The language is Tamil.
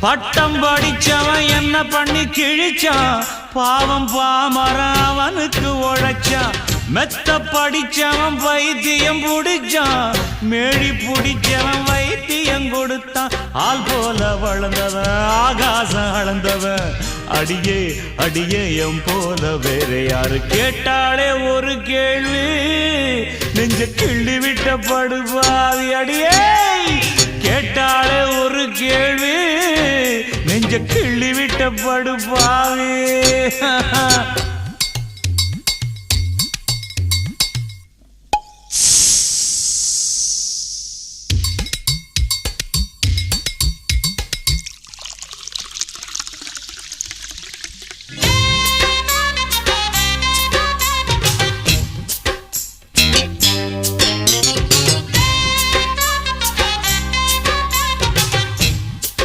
பட்டம் படிச்சவன் என்ன பண்ணி கிழிச்சான், பாவம் பாமரன் அவனுக்கு உழைச்சான். மெத்த படிச்சவன் வைத்தியம் புடிச்சான், மேழி புடிச்சவன் வைத்தியம் கொடுத்தான். ஆள் போல வளர்ந்தவன் ஆகாசம் அளந்தவன், அடியே அடியே எம் போல வேற யாரு கேட்டாலே ஒரு கேள்வி, நெஞ்ச கிள்ளி விட்ட படுபாவி. அடியே கேட்டாலே ஒரு கேள்வி, நெஞ்ச கிள்ளி விட்ட படுபாவி.